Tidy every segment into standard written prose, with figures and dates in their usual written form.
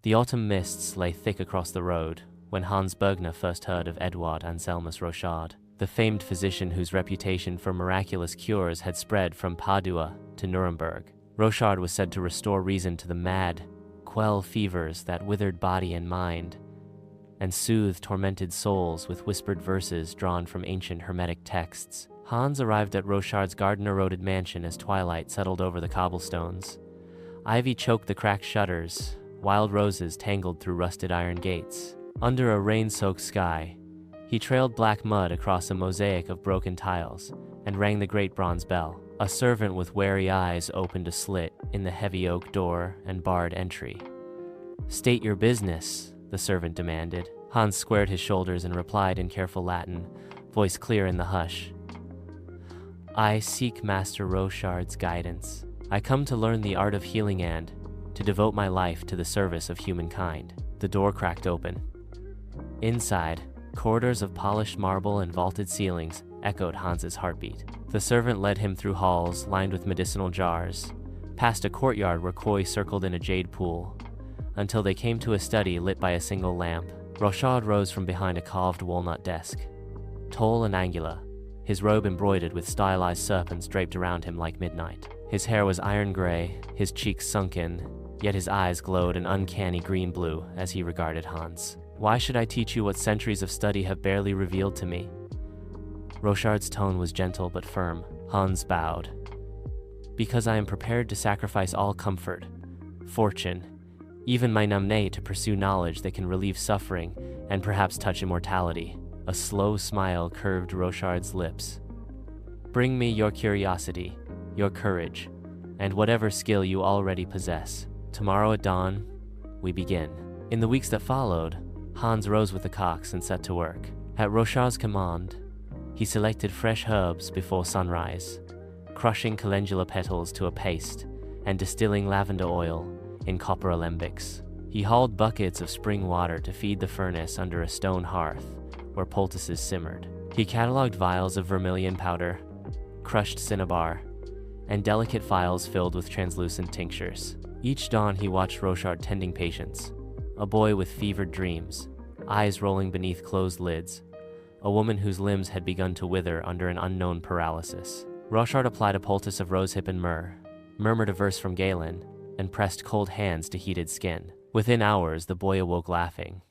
The autumn mists lay thick across the road when Hans Burgner first heard of Eduard Anselmus Rochard, the famed physician whose reputation for miraculous cures had spread from Padua to Nuremberg. Rochard was said to restore reason to the mad, quell fevers that withered body and mind, and soothe tormented souls with whispered verses drawn from ancient Hermetic texts. Hans arrived at Rochard's garden-eroded mansion as twilight settled over the cobblestones. Ivy choked the cracked shutters, wild roses tangled through rusted iron gates. Under a rain-soaked sky, he trailed black mud across a mosaic of broken tiles and rang the great bronze bell. A servant with wary eyes opened a slit in the heavy oak door and barred entry. "State your business," the servant demanded. Hans squared his shoulders and replied in careful Latin, voice clear in the hush. "I seek Master Rochard's guidance. I come to learn the art of healing and to devote my life to the service of humankind." The door cracked open. Inside, corridors of polished marble and vaulted ceilings echoed Hans's heartbeat. The servant led him through halls lined with medicinal jars, past a courtyard where koi circled in a jade pool, until they came to a study lit by a single lamp. Rochard rose from behind a carved walnut desk, tall and angular, his robe embroidered with stylized serpents draped around him like midnight. His hair was iron gray, his cheeks sunken, yet his eyes glowed an uncanny green-blue as he regarded Hans. "Why should I teach you what centuries of study have barely revealed to me?" Rochard's tone was gentle but firm. Hans bowed. "Because I am prepared to sacrifice all comfort, fortune, even my namne to pursue knowledge that can relieve suffering and perhaps touch immortality." A slow smile curved Rochard's lips. "Bring me your curiosity, your courage, and whatever skill you already possess. Tomorrow at dawn, we begin." In the weeks that followed, Hans rose with the cocks and set to work. At Rochard's command, he selected fresh herbs before sunrise, crushing calendula petals to a paste and distilling lavender oil in copper alembics. He hauled buckets of spring water to feed the furnace under a stone hearth where poultices simmered. He cataloged vials of vermilion powder, crushed cinnabar, and delicate phials filled with translucent tinctures. Each dawn he watched Rochard tending patients, a boy with fevered dreams, eyes rolling beneath closed lids, a woman whose limbs had begun to wither under an unknown paralysis. Rochard applied a poultice of rosehip and myrrh, murmured a verse from Galen, and pressed cold hands to heated skin. Within hours, the boy awoke laughing.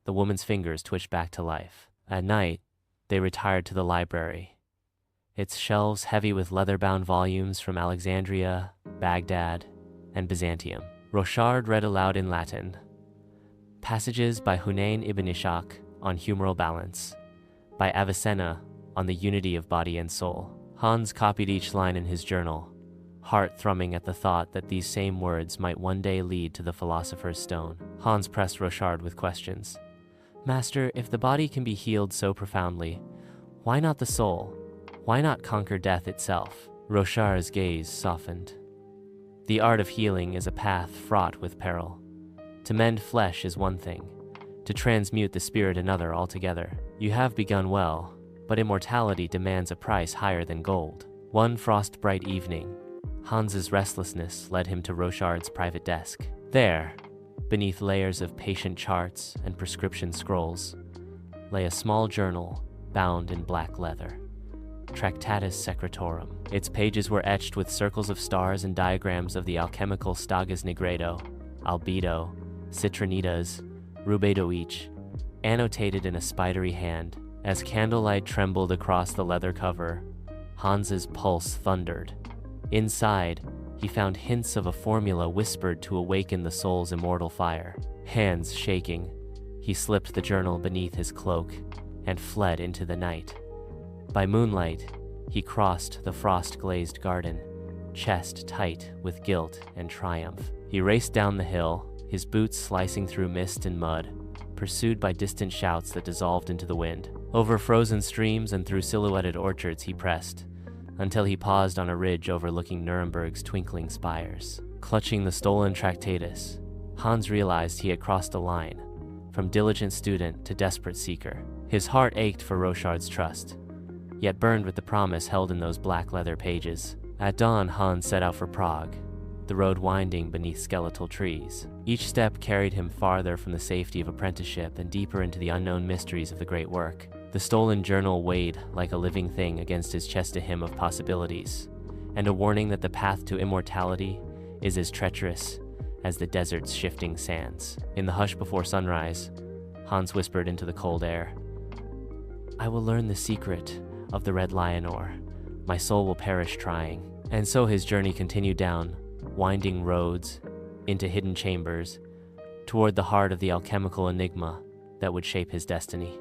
The woman's fingers twitched back to life. At night, they retired to the library, its shelves heavy with leather-bound volumes from Alexandria, Baghdad, and Byzantium. Rochard read aloud in Latin, passages by Hunayn ibn Ishaq on humoral balance, by Avicenna on the unity of body and soul. Hans copied each line in his journal, heart thrumming at the thought that these same words might one day lead to the philosopher's stone. Hans pressed Rochard with questions. "Master, if the body can be healed so profoundly, why not the soul? Why not conquer death itself?" Rochard's gaze softened. "The art of healing is a path fraught with peril. To mend flesh is one thing, to transmute the spirit another altogether. You have begun well, but immortality demands a price higher than gold." One frost-bright evening, Hans's restlessness led him to Rochard's private desk. There, beneath layers of patient charts and prescription scrolls, lay a small journal bound in black leather, Tractatus Secretorum. Its pages were etched with circles of stars and diagrams of the alchemical stagas nigredo, albedo, citronidas, rubedo each, annotated in a spidery hand. As candlelight trembled across the leather cover, Hans's pulse thundered. Inside, he found hints of a formula whispered to awaken the soul's immortal fire. Hands shaking, he slipped the journal beneath his cloak and fled into the night. By moonlight, he crossed the frost-glazed garden, chest tight with guilt and triumph. He raced down the hill, his boots slicing through mist and mud, pursued by distant shouts that dissolved into the wind. Over frozen streams and through silhouetted orchards he pressed, until he paused on a ridge overlooking Nuremberg's twinkling spires. Clutching the stolen Tractatus, Hans realized he had crossed a line, from diligent student to desperate seeker. His heart ached for Rochard's trust, yet burned with the promise held in those black leather pages. At dawn, Hans set out for Prague, the road winding beneath skeletal trees. Each step carried him farther from the safety of apprenticeship and deeper into the unknown mysteries of the great work. The stolen journal weighed like a living thing against his chest, a hymn of possibilities, and a warning that the path to immortality is as treacherous as the desert's shifting sands. In the hush before sunrise, Hans whispered into the cold air, "I will learn the secret of the red lion ore. My soul will perish trying." And so his journey continued down winding roads, into hidden chambers, toward the heart of the alchemical enigma that would shape his destiny.